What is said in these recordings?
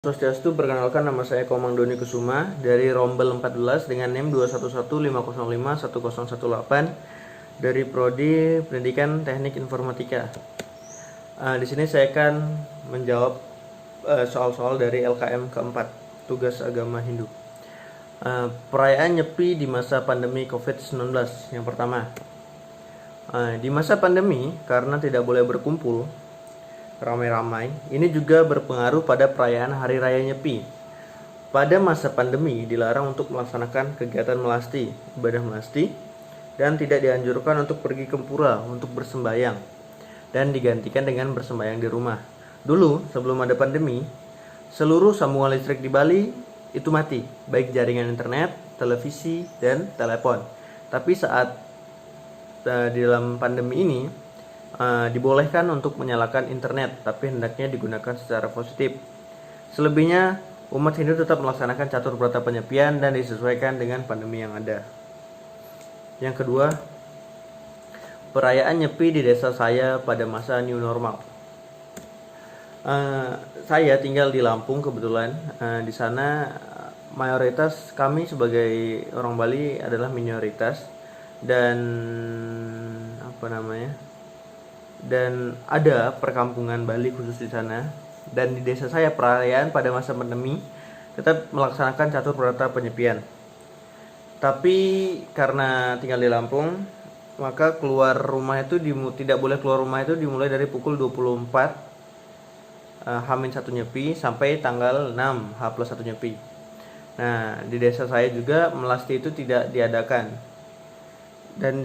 Swastiastu, perkenalkan nama saya Komang Doni Kusuma dari Rombel 14 dengan NIM 211505118 dari Prodi Pendidikan Teknik Informatika. Di sini saya akan menjawab soal-soal dari LKM keempat, tugas agama Hindu. Perayaan Nyepi di masa pandemi COVID-19. Yang pertama, di masa pandemi karena tidak boleh berkumpul ramai-ramai, ini juga berpengaruh pada perayaan Hari Raya Nyepi. Pada masa pandemi dilarang untuk melaksanakan kegiatan melasti, ibadah melasti, dan tidak dianjurkan untuk pergi ke pura untuk bersembayang, dan digantikan dengan bersembayang di rumah. Dulu, sebelum ada pandemi, seluruh sambungan listrik di Bali itu mati, baik jaringan internet, televisi, dan telepon. Tapi saat di dalam pandemi ini, dibolehkan untuk menyalakan internet, tapi hendaknya digunakan secara positif. Selebihnya, umat Hindu tetap melaksanakan catur berata penyepian dan disesuaikan dengan pandemi yang ada. Yang kedua, perayaan Nyepi di desa saya pada masa new normal. Saya tinggal di Lampung kebetulan. Di sana mayoritas kami sebagai orang Bali adalah minoritas dan dan ada perkampungan Bali khusus di sana. Dan di desa saya perayaan pada masa pandemi tetap melaksanakan catur berata penyepian. Tapi karena tinggal di Lampung, maka keluar rumah itu tidak boleh keluar rumah itu dimulai dari pukul 24 H-1 Nyepi sampai tanggal 6 H+1 Nyepi. Nah, di desa saya juga melasti itu tidak diadakan dan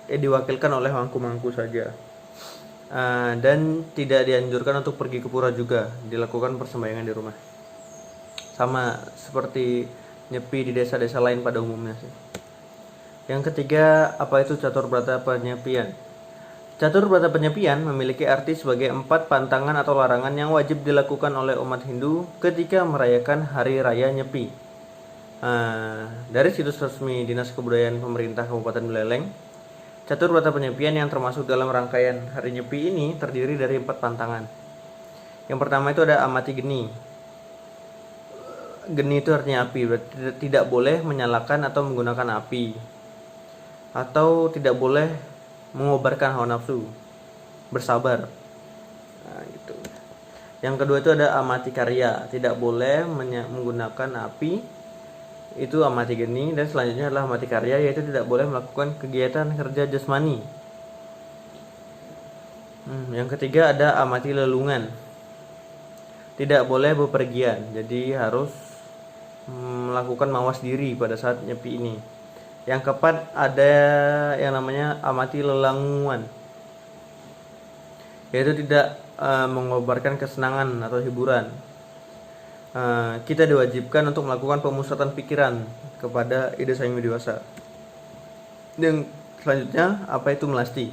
diwakilkan oleh mangku-mangku saja. Dan tidak dianjurkan untuk pergi ke pura juga, dilakukan persembahyangan di rumah. Sama seperti Nyepi di desa-desa lain pada umumnya sih. Yang ketiga, apa itu catur berata penyepian? Catur berata penyepian memiliki arti sebagai 4 pantangan atau larangan yang wajib dilakukan oleh umat Hindu ketika merayakan Hari Raya Nyepi. Dari situs resmi Dinas Kebudayaan Pemerintah Kabupaten Buleleng, catur berata penyepian yang termasuk dalam rangkaian Hari Nyepi ini terdiri dari 4 pantangan. Yang pertama itu ada amati geni. Geni itu artinya api, berarti tidak boleh menyalakan atau menggunakan api, atau tidak boleh mengobarkan hawa nafsu, bersabar. Gitu. Yang kedua itu ada amati karya, tidak boleh menggunakan api, itu amati geni. Dan selanjutnya adalah amati karya, yaitu tidak boleh melakukan kegiatan kerja jasmani. Yang ketiga ada amati lelungan, tidak boleh bepergian, jadi harus melakukan mawas diri pada saat nyepi ini. Yang keempat ada yang namanya amati lelanguan, yaitu tidak mengobarkan kesenangan atau hiburan. Kita diwajibkan untuk melakukan pemusatan pikiran kepada ide saing dewasa. Dan selanjutnya, apa itu melasti?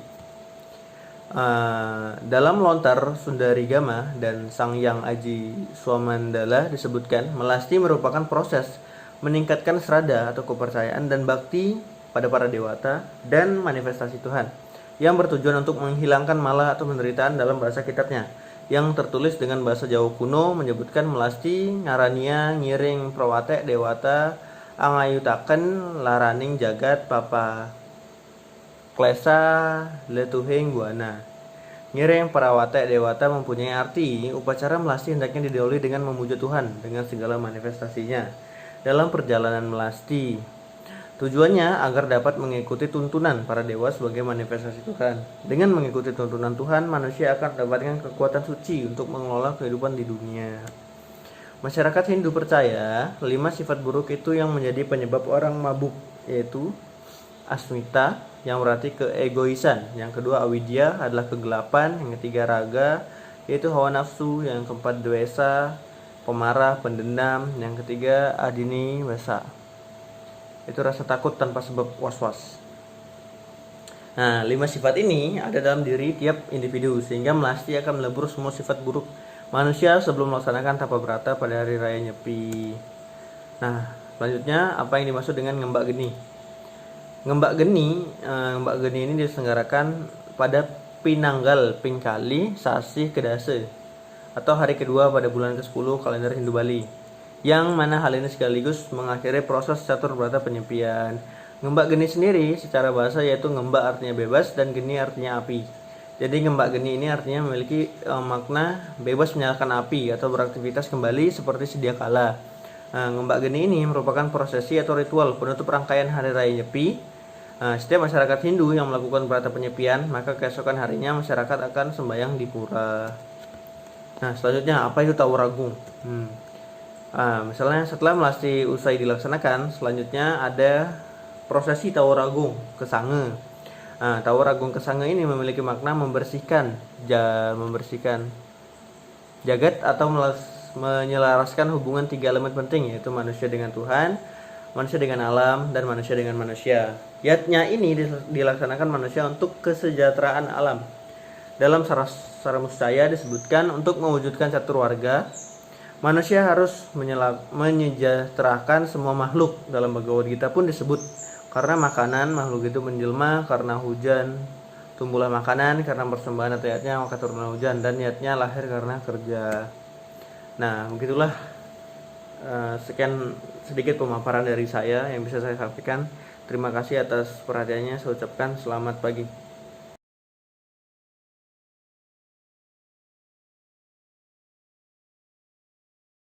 Dalam Lontar Sundarigama dan Sangyang Aji Swamandala disebutkan, melasti merupakan proses meningkatkan srada atau kepercayaan dan bakti pada para dewata dan manifestasi Tuhan, yang bertujuan untuk menghilangkan malah atau penderitaan. Dalam bahasa kitabnya yang tertulis dengan bahasa Jawa kuno menyebutkan melasti ngarania ngiring prawate dewata angayutaken laraning jagat papa klesa letuhing guana. Ngiring prawate dewata mempunyai arti upacara melasti hendaknya didahului dengan memuja Tuhan dengan segala manifestasinya dalam perjalanan melasti. Tujuannya agar dapat mengikuti tuntunan para dewa sebagai manifestasi Tuhan. Dengan mengikuti tuntunan Tuhan, manusia akan mendapatkan kekuatan suci untuk mengelola kehidupan di dunia. Masyarakat Hindu percaya 5 sifat buruk itu yang menjadi penyebab orang mabuk, yaitu asmita yang berarti keegoisan, yang kedua avidya adalah kegelapan, yang ketiga raga yaitu hawa nafsu, yang keempat dwesa pemarah, pendendam, yang ketiga adini wesa, itu rasa takut tanpa sebab was-was. Nah, 5 sifat ini ada dalam diri tiap individu, sehingga melasti akan melebur semua sifat buruk manusia sebelum melaksanakan tapa berata pada hari raya Nyepi. Nah, selanjutnya apa yang dimaksud dengan ngembak geni? Ngembak geni ini diselenggarakan pada Pinanggal Pingkali Sasih Kedase atau hari kedua pada bulan ke-10 kalender Hindu Bali. Yang mana hal ini sekaligus mengakhiri proses catur berata penyepian. Ngembak geni sendiri secara bahasa yaitu ngembak artinya bebas dan geni artinya api. Jadi ngembak geni ini artinya memiliki makna bebas menyalakan api atau beraktivitas kembali seperti sedia kala. Nah, ngembak geni ini merupakan prosesi atau ritual penutup rangkaian hari raya Nyepi. Setiap masyarakat Hindu yang melakukan berata penyepian, maka keesokan harinya masyarakat akan sembahyang di pura. Nah, selanjutnya apa itu Tawuragung? Misalnya setelah melasti usai dilaksanakan, selanjutnya ada prosesi Tawuragung ke Sange. Tawuragung ke Sange ini memiliki makna membersihkan jagat atau menyelaraskan hubungan tiga elemen penting, yaitu manusia dengan Tuhan, manusia dengan alam, dan manusia dengan manusia. Yatnya ini dilaksanakan manusia untuk kesejahteraan alam. Dalam Sara Muscaya disebutkan untuk mewujudkan catur warga, manusia harus menyejahterakan semua makhluk. Dalam Bhagavad Gita pun disebut, karena makanan makhluk itu menjelma, karena hujan tumbuhlah makanan, karena persembahan atau niatnya maka turunlah hujan, dan niatnya lahir karena kerja. Nah, begitulah sekian sedikit pemaparan dari saya yang bisa saya sampaikan. Terima kasih atas perhatiannya. Saya ucapkan selamat pagi.